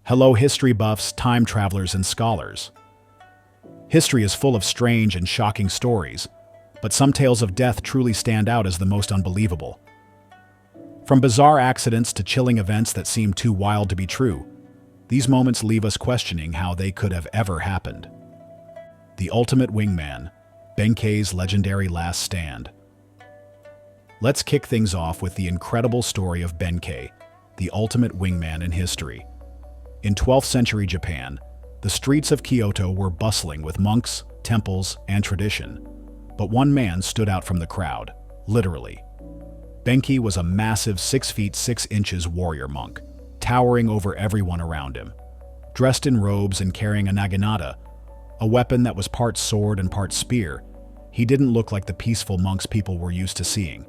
Hello, history buffs, time travelers, and scholars. History is full of strange and shocking stories, but some tales of death truly stand out as the most unbelievable. From bizarre accidents to chilling events that seem too wild to be true, these moments leave us questioning how they could have ever happened. The ultimate wingman, Benkei's legendary last stand. Let's kick things off with the incredible story of Benkei, the ultimate wingman in history. In 12th century Japan, the streets of Kyoto were bustling with monks, temples, and tradition. But one man stood out from the crowd, literally. Benkei was a massive 6 feet 6 inches warrior monk, towering over everyone around him. Dressed in robes and carrying a naginata, a weapon that was part sword and part spear, he didn't look like the peaceful monks people were used to seeing.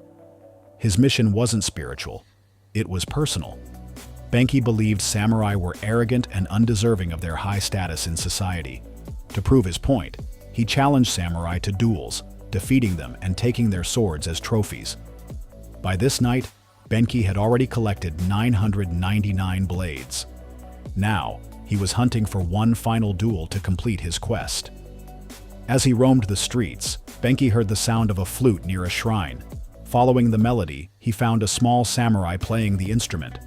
His mission wasn't spiritual, it was personal. Benkei believed samurai were arrogant and undeserving of their high status in society. To prove his point, he challenged samurai to duels, defeating them and taking their swords as trophies. By this night, Benkei had already collected 999 blades. Now, he was hunting for one final duel to complete his quest. As he roamed the streets, Benkei heard the sound of a flute near a shrine. Following the melody, he found a small samurai playing the instrument.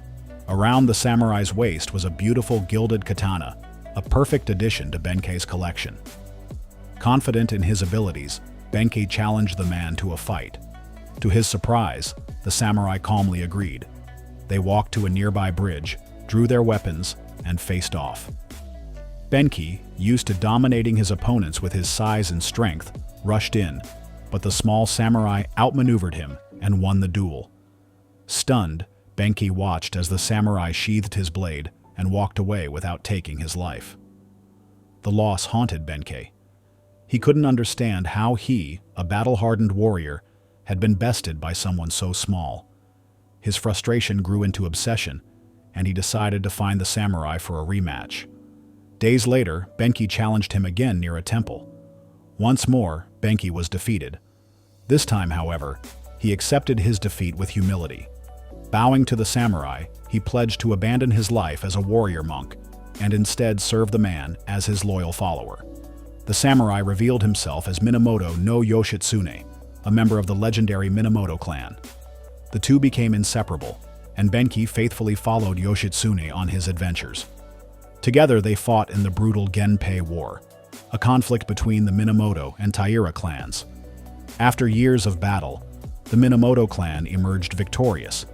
Around the samurai's waist was a beautiful gilded katana, a perfect addition to Benkei's collection. Confident in his abilities, Benkei challenged the man to a fight. To his surprise, the samurai calmly agreed. They walked to a nearby bridge, drew their weapons, and faced off. Benkei, used to dominating his opponents with his size and strength, rushed in, but the small samurai outmaneuvered him and won the duel. Stunned, Benkei watched as the samurai sheathed his blade and walked away without taking his life. The loss haunted Benkei. He couldn't understand how he, a battle-hardened warrior, had been bested by someone so small. His frustration grew into obsession, and he decided to find the samurai for a rematch. Days later, Benkei challenged him again near a temple. Once more, Benkei was defeated. This time, however, he accepted his defeat with humility. Bowing to the samurai, he pledged to abandon his life as a warrior monk and instead serve the man as his loyal follower. The samurai revealed himself as Minamoto no Yoshitsune, a member of the legendary Minamoto clan. The two became inseparable, and Benkei faithfully followed Yoshitsune on his adventures. Together they fought in the brutal Genpei War, a conflict between the Minamoto and Taira clans. After years of battle, the Minamoto clan emerged victorious,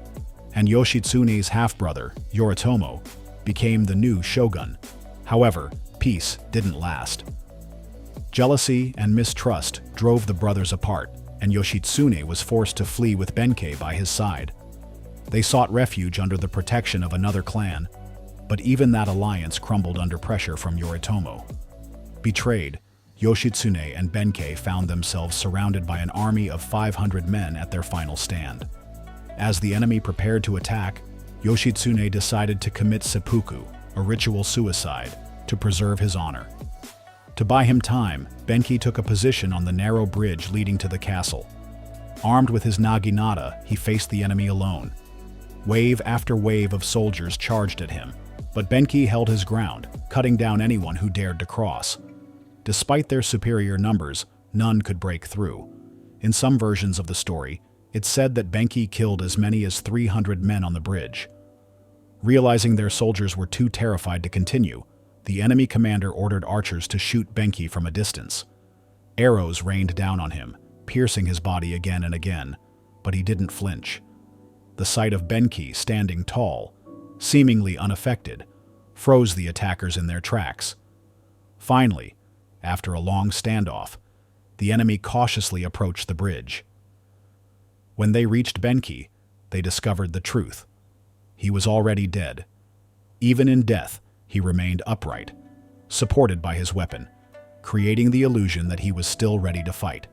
and Yoshitsune's half-brother, Yoritomo, became the new shogun. However, peace didn't last. Jealousy and mistrust drove the brothers apart, and Yoshitsune was forced to flee with Benkei by his side. They sought refuge under the protection of another clan, but even that alliance crumbled under pressure from Yoritomo. Betrayed, Yoshitsune and Benkei found themselves surrounded by an army of 500 men at their final stand. As the enemy prepared to attack, Yoshitsune decided to commit seppuku, a ritual suicide, to preserve his honor. To buy him time, Benkei took a position on the narrow bridge leading to the castle. Armed with his naginata, he faced the enemy alone. Wave after wave of soldiers charged at him, but Benkei held his ground, cutting down anyone who dared to cross. Despite their superior numbers, none could break through. In some versions of the story, it's said that Benkei killed as many as 300 men on the bridge. Realizing their soldiers were too terrified to continue, the enemy commander ordered archers to shoot Benkei from a distance. Arrows rained down on him, piercing his body again and again, but he didn't flinch. The sight of Benkei standing tall, seemingly unaffected, froze the attackers in their tracks. Finally, after a long standoff, the enemy cautiously approached the bridge. When they reached Benkei, they discovered the truth. He was already dead. Even in death, he remained upright, supported by his weapon, creating the illusion that he was still ready to fight.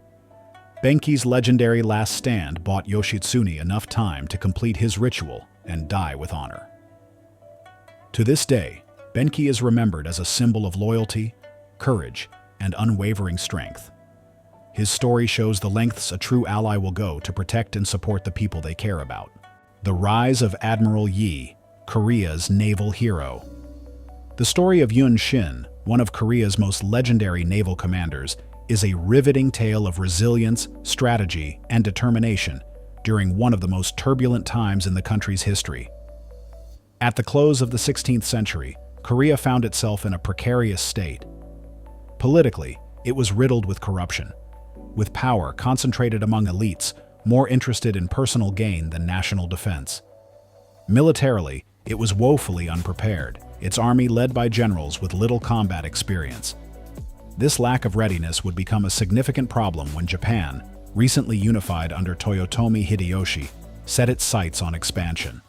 Benkei's legendary last stand bought Yoshitsune enough time to complete his ritual and die with honor. To this day, Benkei is remembered as a symbol of loyalty, courage, and unwavering strength. His story shows the lengths a true ally will go to protect and support the people they care about. The Rise of Admiral Yi, Korea's naval hero. The story of Yun Shin, one of Korea's most legendary naval commanders, is a riveting tale of resilience, strategy, and determination during one of the most turbulent times in the country's history. At the close of the 16th century, Korea found itself in a precarious state. Politically, it was riddled with corruption, with power concentrated among elites more interested in personal gain than national defense. Militarily, it was woefully unprepared, its army led by generals with little combat experience. This lack of readiness would become a significant problem when Japan, recently unified under Toyotomi Hideyoshi, set its sights on expansion.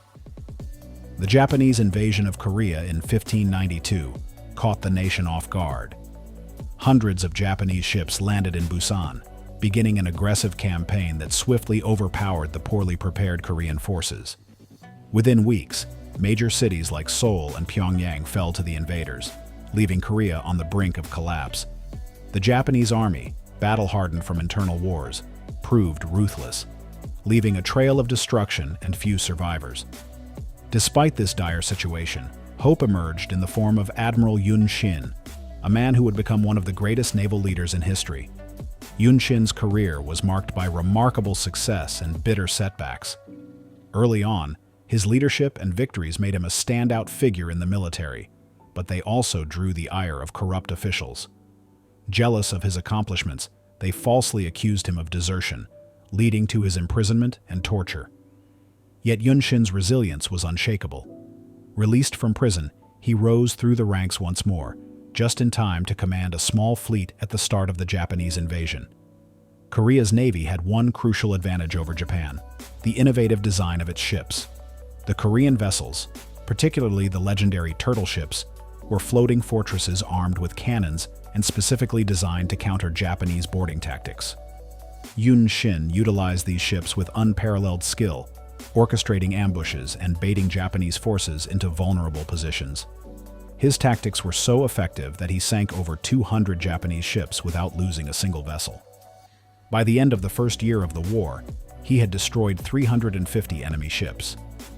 The Japanese invasion of Korea in 1592 caught the nation off guard. Hundreds of Japanese ships landed in Busan, beginning an aggressive campaign that swiftly overpowered the poorly prepared Korean forces. Within weeks, major cities like Seoul and Pyongyang fell to the invaders, leaving Korea on the brink of collapse. The Japanese army, battle-hardened from internal wars, proved ruthless, leaving a trail of destruction and few survivors. Despite this dire situation, hope emerged in the form of Admiral Yun Shin, a man who would become one of the greatest naval leaders in history. Yun Shin's career was marked by remarkable success and bitter setbacks. Early on, his leadership and victories made him a standout figure in the military, but they also drew the ire of corrupt officials. Jealous of his accomplishments, they falsely accused him of desertion, leading to his imprisonment and torture. Yet Yun Shin's resilience was unshakable. Released from prison, he rose through the ranks once more, just in time to command a small fleet at the start of the Japanese invasion. Korea's navy had one crucial advantage over Japan: the innovative design of its ships. The Korean vessels, particularly the legendary turtle ships, were floating fortresses armed with cannons and specifically designed to counter Japanese boarding tactics. Yun Shin utilized these ships with unparalleled skill, orchestrating ambushes and baiting Japanese forces into vulnerable positions. His tactics were so effective that he sank over 200 Japanese ships without losing a single vessel. By the end of the first year of the war, he had destroyed 350 enemy ships,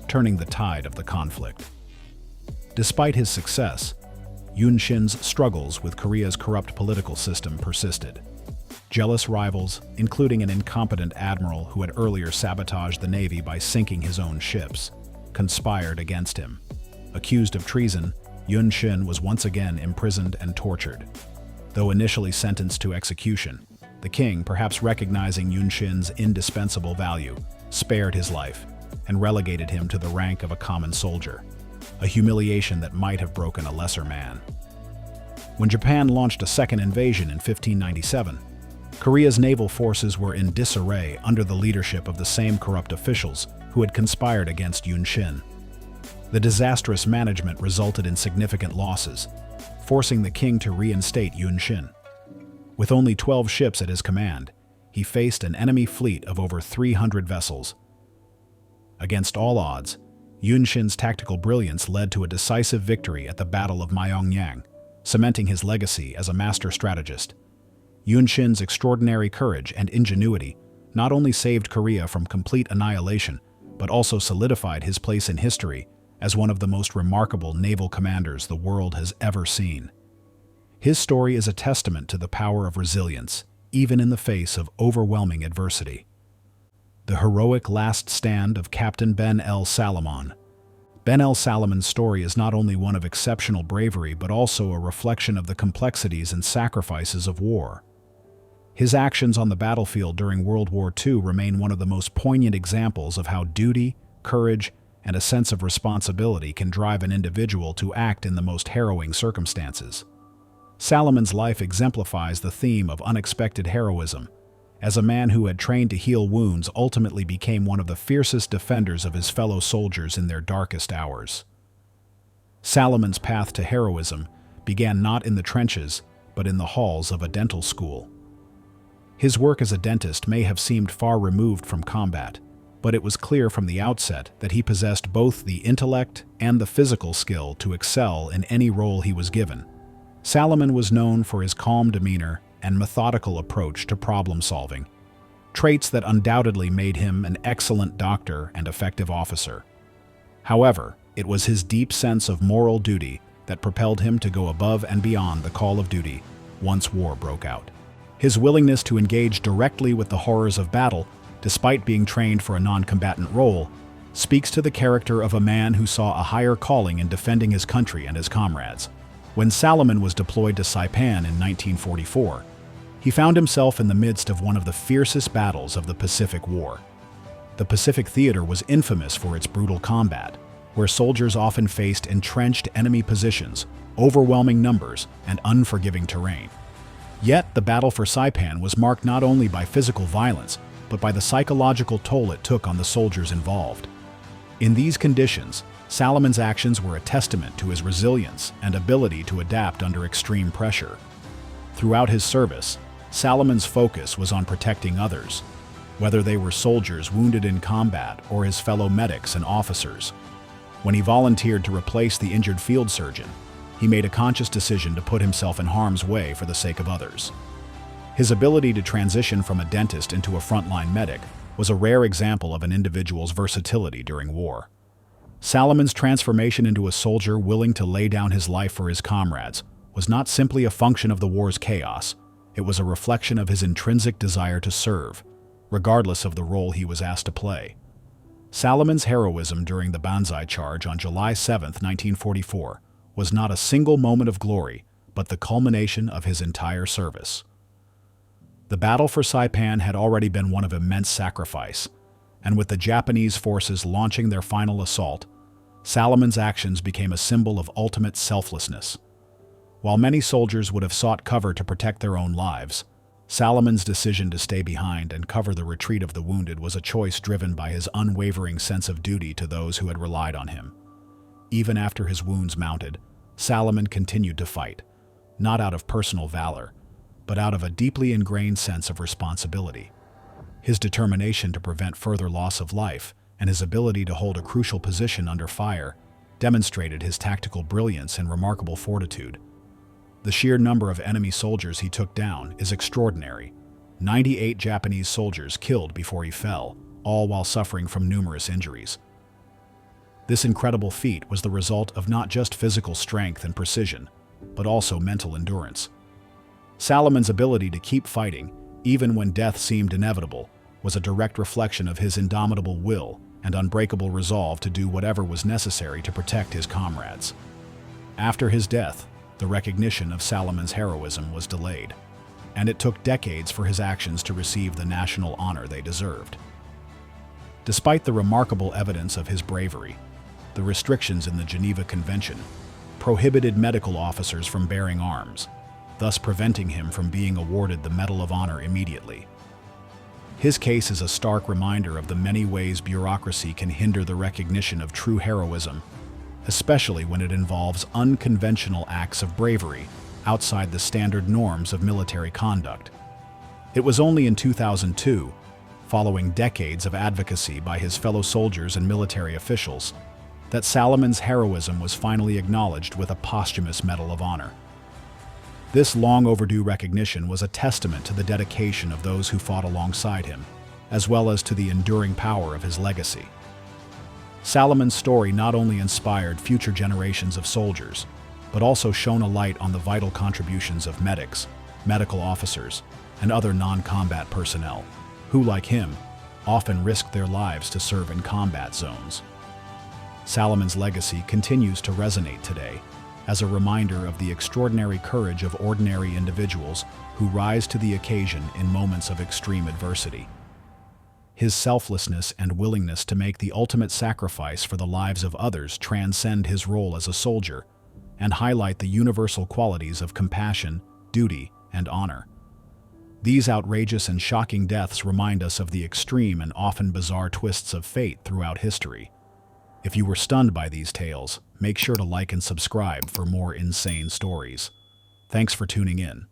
turning the tide of the conflict. Despite his success, Yun Shin's struggles with Korea's corrupt political system persisted. Jealous rivals, including an incompetent admiral who had earlier sabotaged the navy by sinking his own ships, conspired against him. Accused of treason, Yun Shin was once again imprisoned and tortured. Though initially sentenced to execution, the king, perhaps recognizing Yun Shin's indispensable value, spared his life and relegated him to the rank of a common soldier, a humiliation that might have broken a lesser man. When Japan launched a second invasion in 1597, Korea's naval forces were in disarray under the leadership of the same corrupt officials who had conspired against Yun Shin. The disastrous management resulted in significant losses, forcing the king to reinstate Yun Shin. With only 12 ships at his command, he faced an enemy fleet of over 300 vessels. Against all odds, Yun Shin's tactical brilliance led to a decisive victory at the Battle of Myeongyang, cementing his legacy as a master strategist. Yun Shin's extraordinary courage and ingenuity not only saved Korea from complete annihilation, but also solidified his place in history as one of the most remarkable naval commanders the world has ever seen. His story is a testament to the power of resilience, even in the face of overwhelming adversity. The heroic last stand of Captain Ben L Salamon. Ben L Salamon's story is not only one of exceptional bravery, but also a reflection of the complexities and sacrifices of war. His actions on the battlefield during World War II remain one of the most poignant examples of how duty, courage, and a sense of responsibility can drive an individual to act in the most harrowing circumstances. Salamon's life exemplifies the theme of unexpected heroism, as a man who had trained to heal wounds ultimately became one of the fiercest defenders of his fellow soldiers in their darkest hours. Salamon's path to heroism began not in the trenches, but in the halls of a dental school. His work as a dentist may have seemed far removed from combat, but it was clear from the outset that he possessed both the intellect and the physical skill to excel in any role he was given. Salamon was known for his calm demeanor and methodical approach to problem-solving, traits that undoubtedly made him an excellent doctor and effective officer. However, it was his deep sense of moral duty that propelled him to go above and beyond the call of duty once war broke out. His willingness to engage directly with the horrors of battle, despite being trained for a non-combatant role, speaks to the character of a man who saw a higher calling in defending his country and his comrades. When Salamon was deployed to Saipan in 1944, he found himself in the midst of one of the fiercest battles of the Pacific War. The Pacific Theater was infamous for its brutal combat, where soldiers often faced entrenched enemy positions, overwhelming numbers, and unforgiving terrain. Yet, the battle for Saipan was marked not only by physical violence, but by the psychological toll it took on the soldiers involved. In these conditions, Salamon's actions were a testament to his resilience and ability to adapt under extreme pressure. Throughout his service, Salamon's focus was on protecting others, whether they were soldiers wounded in combat or his fellow medics and officers. When he volunteered to replace the injured field surgeon, he made a conscious decision to put himself in harm's way for the sake of others. His ability to transition from a dentist into a frontline medic was a rare example of an individual's versatility during war. Salamon's transformation into a soldier willing to lay down his life for his comrades was not simply a function of the war's chaos, it was a reflection of his intrinsic desire to serve, regardless of the role he was asked to play. Salamon's heroism during the Banzai Charge on July 7, 1944, was not a single moment of glory, but the culmination of his entire service. The battle for Saipan had already been one of immense sacrifice, and with the Japanese forces launching their final assault, Salamon's actions became a symbol of ultimate selflessness. While many soldiers would have sought cover to protect their own lives, Salamon's decision to stay behind and cover the retreat of the wounded was a choice driven by his unwavering sense of duty to those who had relied on him. Even after his wounds mounted, Salamon continued to fight, not out of personal valor, but out of a deeply ingrained sense of responsibility. His determination to prevent further loss of life and his ability to hold a crucial position under fire demonstrated his tactical brilliance and remarkable fortitude. The sheer number of enemy soldiers he took down is extraordinary. 98 Japanese soldiers killed before he fell, all while suffering from numerous injuries. This incredible feat was the result of not just physical strength and precision, but also mental endurance. Salamon's ability to keep fighting, even when death seemed inevitable, was a direct reflection of his indomitable will and unbreakable resolve to do whatever was necessary to protect his comrades. After his death, the recognition of Salamon's heroism was delayed, and it took decades for his actions to receive the national honor they deserved. Despite the remarkable evidence of his bravery, the restrictions in the Geneva Convention prohibited medical officers from bearing arms, thus preventing him from being awarded the Medal of Honor immediately. His case is a stark reminder of the many ways bureaucracy can hinder the recognition of true heroism, especially when it involves unconventional acts of bravery outside the standard norms of military conduct. It was only in 2002, following decades of advocacy by his fellow soldiers and military officials, that Salamon's heroism was finally acknowledged with a posthumous Medal of Honor. This long-overdue recognition was a testament to the dedication of those who fought alongside him, as well as to the enduring power of his legacy. Salamon's story not only inspired future generations of soldiers, but also shone a light on the vital contributions of medics, medical officers, and other non-combat personnel, who, like him, often risked their lives to serve in combat zones. Salamon's legacy continues to resonate today as a reminder of the extraordinary courage of ordinary individuals who rise to the occasion in moments of extreme adversity. His selflessness and willingness to make the ultimate sacrifice for the lives of others transcend his role as a soldier and highlight the universal qualities of compassion, duty, and honor. These outrageous and shocking deaths remind us of the extreme and often bizarre twists of fate throughout history. If you were stunned by these tales, make sure to like and subscribe for more insane stories. Thanks for tuning in.